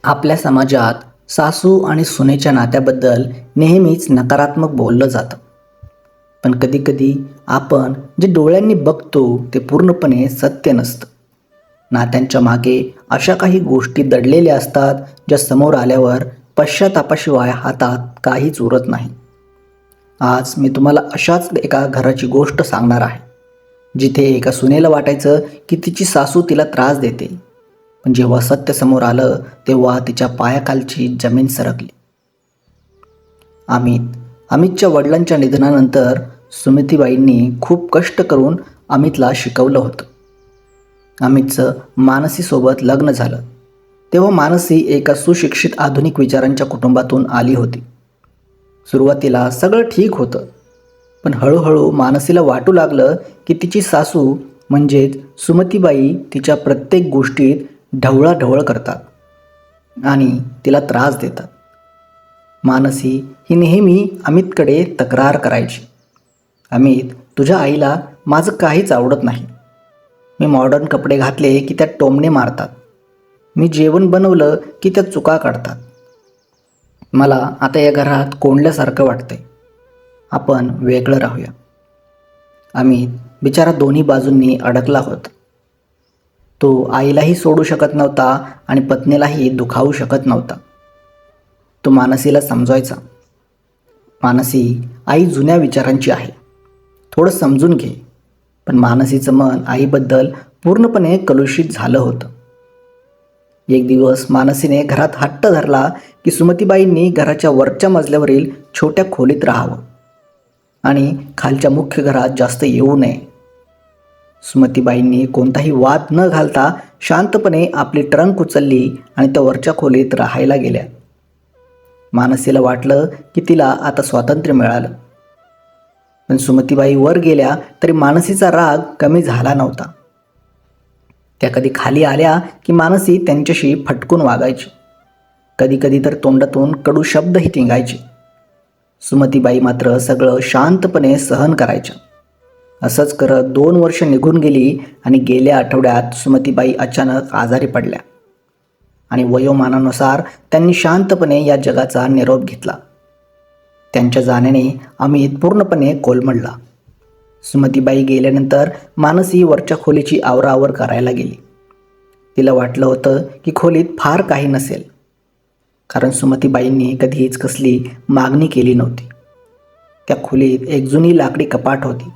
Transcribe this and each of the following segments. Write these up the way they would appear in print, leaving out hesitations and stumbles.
आपल्या समाजात सासू आणि सुनेच्या नात्याबद्दल नेहमीच नकारात्मक बोललं जातं. पण कधीकधी आपण जे डोळ्यांनी बघतो ते पूर्णपणे सत्य नसतं. नात्यांच्या मागे अशा काही गोष्टी दडलेल्या असतात ज्या समोर आल्यावर पश्चातापाशिवाय हातात काहीच उरत नाही. आज मी तुम्हाला अशाच एका घराची गोष्ट सांगणार आहे, जिथे एका सुनेला वाटायचं की तिची सासू तिला त्रास देते, पण जेव्हा सत्य समोर आलं तेव्हा तिच्या पायाखालची जमीन सरकली. अमितच्या वडिलांच्या निधनानंतर सुमतीबाईंनी खूप कष्ट करून अमितला शिकवलं होतं. अमितचं मानसीसोबत लग्न झालं तेव्हा मानसी एका सुशिक्षित आधुनिक विचारांच्या कुटुंबातून आली होती. सुरुवातीला सगळं ठीक होतं, पण हळूहळू मानसीला वाटू लागलं की तिची सासू म्हणजेच सुमतीबाई तिच्या प्रत्येक गोष्टीत ढवळाढवळ करतात आणि तिला त्रास देतात. मानसी ही नेहमी अमितकडे तक्रार करायची, अमित, तुझ्या आईला माझं काहीच आवडत नाही. मी मॉडर्न कपडे घातले की त्यात टोमणे मारतात. मी जेवण बनवलं की त्यात चुका काढतात. मला आता या घरात कोंडल्यासारखं वाटतंय. आपण वेगळं राहूया. अमित बिचारा दोन्ही बाजूंनी अडकला होता. तो आईलाही सोडू शकत नव्हता आणि पत्नीलाही दुखावू शकत नव्हता. तो मानसीला समजवायचा, मानसी, आई जुन्या विचारांची आहे, थोडं समजून घे. पण मानसीचं मन आईबद्दल पूर्णपणे कलुषित झालं होतं. एक दिवस मानसीने घरात हट्ट धरला की सुमतीबाईंनी घराच्या वरच्या मजल्यावरील छोट्या खोलीत राहावं आणि खालच्या मुख्य घरात जास्त येऊ नये. सुमतीबाईंनी कोणताही वाद न घालता शांतपणे आपली ट्रंक उचलली आणि त्या वरच्या खोलीत राहायला गेल्या. मानसीला वाटलं की तिला आता स्वातंत्र्य मिळालं. पण सुमतीबाई वर गेल्या तरी मानसीचा राग कमी झाला नव्हता. त्या कधी खाली आल्या की मानसी त्यांच्याशी फटकून वागायची. कधीकधी तर तोंडातून कडू शब्दही निघायचे. सुमतीबाई मात्र सगळं शांतपणे सहन करायच्या. असंच करत 2 वर्ष निघून गेली आणि गेल्या आठवड्यात सुमतीबाई अचानक आजारी पडल्या आणि वयोमानानुसार त्यांनी शांतपणे या जगाचा निरोप घेतला. त्यांच्या जाण्याने अमित पूर्णपणे कोलमडला. सुमतीबाई गेल्यानंतर मानसी वरच्या खोलीची आवराआवर करायला गेली. तिला वाटलं होतं की खोलीत फार काही नसेल, कारण सुमतीबाईंनी कधीच कसली मागणी केली नव्हती. त्या खोलीत एक जुनी लाकडी कपाट होती.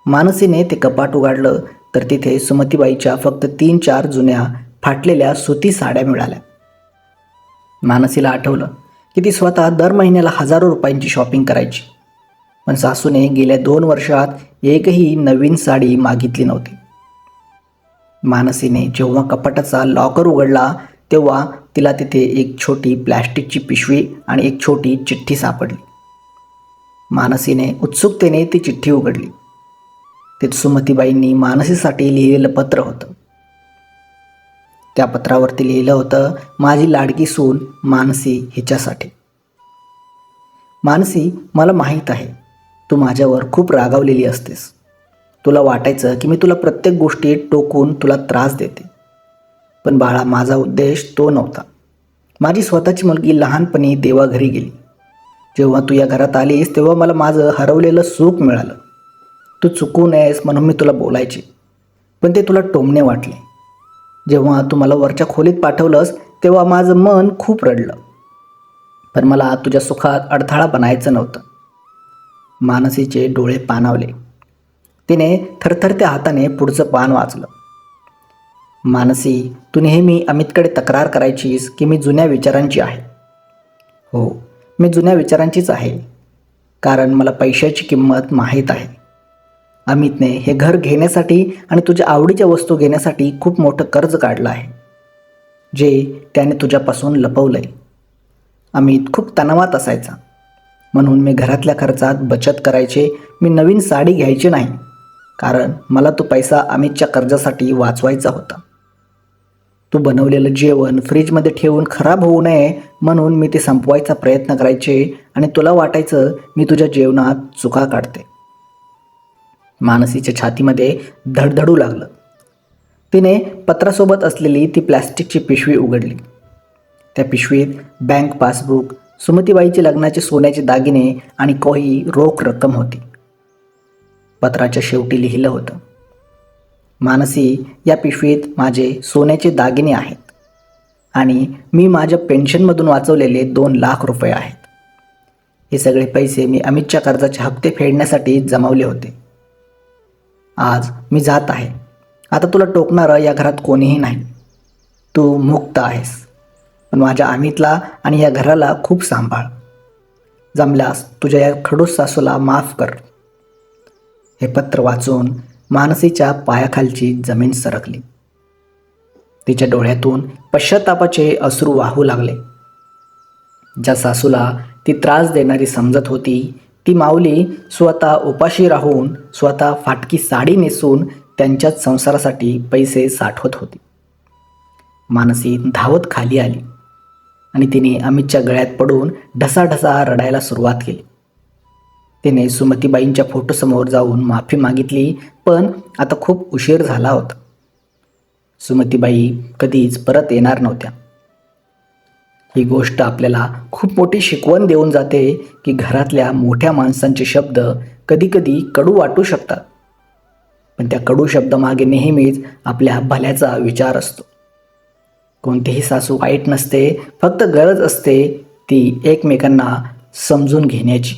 मानसीने ते कपाट उघडलं तर तिथे सुमतीबाईच्या फक्त 3-4 जुन्या फाटलेल्या सुती साड्या मिळाल्या. मानसीला आठवलं की ती स्वतः दर महिन्याला हजारो रुपयांची शॉपिंग करायची, पण सासूने गेल्या 2 वर्षात एकही नवीन साडी मागितली नव्हती. मानसीने जेव्हा कपाटाचा लॉकर उघडला तेव्हा तिला तिथे एक छोटी प्लॅस्टिकची पिशवी आणि एक छोटी चिठ्ठी सापडली. मानसीने उत्सुकतेने ती चिठ्ठी उघडली. ते सुमतीबाईंनी मानसीसाठी लिहिलेलं पत्र होतं. त्या पत्रावरती लिहिलं होतं, माझी लाडकी सून मानसी हिच्यासाठी. मानसी, मला माहीत आहे तू माझ्यावर खूप रागावलेली असतेस. तुला वाटायचं की मी तुला प्रत्येक गोष्टीत टोकून तुला त्रास देते. पण बाळा, माझा उद्देश तो नव्हता. माझी स्वतःची मुलगी लहानपणी देवाघरी गेली. जेव्हा तू या घरात आलीस तेव्हा मला माझं हरवलेलं सुख मिळालं. तू चुकू नयेस म्हणून मी तुला बोलायचे, पण ते तुला टोमणे वाटले. जेव्हा तू मला वरच्या खोलीत पाठवलंस तेव्हा माझं मन खूप रडलं, पण मला तुझ्या सुखात अडथळा बनायचं नव्हतं. मानसीचे डोळे पाणावले. तिने थरथरत्या हाताने पुढचं पान वाचलं. मानसी, तू नेहमी अमितकडे तक्रार करायचीस की मी जुन्या विचारांची आहे. हो, मी जुन्या विचारांचीच आहे, कारण मला पैशाची किंमत माहीत आहे. अमितने हे घर घेण्यासाठी आणि तुझ्या आवडीच्या वस्तू घेण्यासाठी खूप मोठं कर्ज काढलं आहे, जे त्याने तुझ्यापासून लपवलंय. अमित खूप तणावात असायचा, म्हणून मी घरातल्या खर्चात बचत करायचे. मी नवीन साडी घ्यायची नाही, कारण मला तो पैसा अमितच्या कर्जासाठी वाचवायचा होता. तू बनवलेलं जेवण फ्रीजमध्ये ठेवून खराब होऊ नये म्हणून मी ते संपवायचा प्रयत्न करायचे आणि तुला वाटायचं मी तुझ्या जेवणात चुका काढते. मानसीच्या छातीमध्ये धडधडू लागलं. तिने पत्रासोबत असलेली ती प्लॅस्टिकची पिशवी उघडली. त्या पिशवीत बँक पासबुक, सुमतीबाईचे लग्नाचे सोन्याचे दागिने आणि काही रोख रक्कम होती. पत्राच्या शेवटी लिहिलं होतं, मानसी, या पिशवीत माझे सोन्याचे दागिने आहेत आणि मी माझ्या पेन्शनमधून वाचवलेले 2 लाख रुपये आहेत. हे सगळे पैसे मी अमितच्या कर्जाचे हप्ते फेडण्यासाठी जमवले होते. आज मी जात आहे. आता तुला टोकणारं या घरात कोणीही नाही. तू मुक्त आहेस. पण माझ्या अमितला आणि या घराला खूप सांभाळ. जमल्यास तुझ्या या खडूस सासूला माफ कर. हे पत्र वाचून मानसीच्या पायाखालची जमीन सरकली. तिच्या डोळ्यातून पश्चातापाचे अश्रू वाहू लागले. ज्या सासूला ती त्रास देणारी समजत होती, ती माऊली स्वतः उपाशी राहून, स्वतः फाटकी साडी नेसून त्यांच्याच संसारासाठी पैसे साठवत होती. मानसी धावत खाली आली आणि तिने अमितच्या गळ्यात पडून ढसाढसा रडायला सुरुवात केली. तिने सुमतीबाईंच्या फोटोसमोर जाऊन माफी मागितली, पण आता खूप उशीर झाला होता. सुमतीबाई कधीच परत येणार नव्हत्या. ही गोष्ट आपल्याला खूप मोठी शिकवण देऊन जाते की घरातल्या मोठ्या माणसांचे शब्द कधीकधी कडू वाटू शकतात, पण त्या कडू शब्दामागे नेहमीच आपल्या भल्याचा विचार असतो. कोणतीही सासू वाईट नसते, फक्त गरज असते ती एकमेकांना समजून घेण्याची.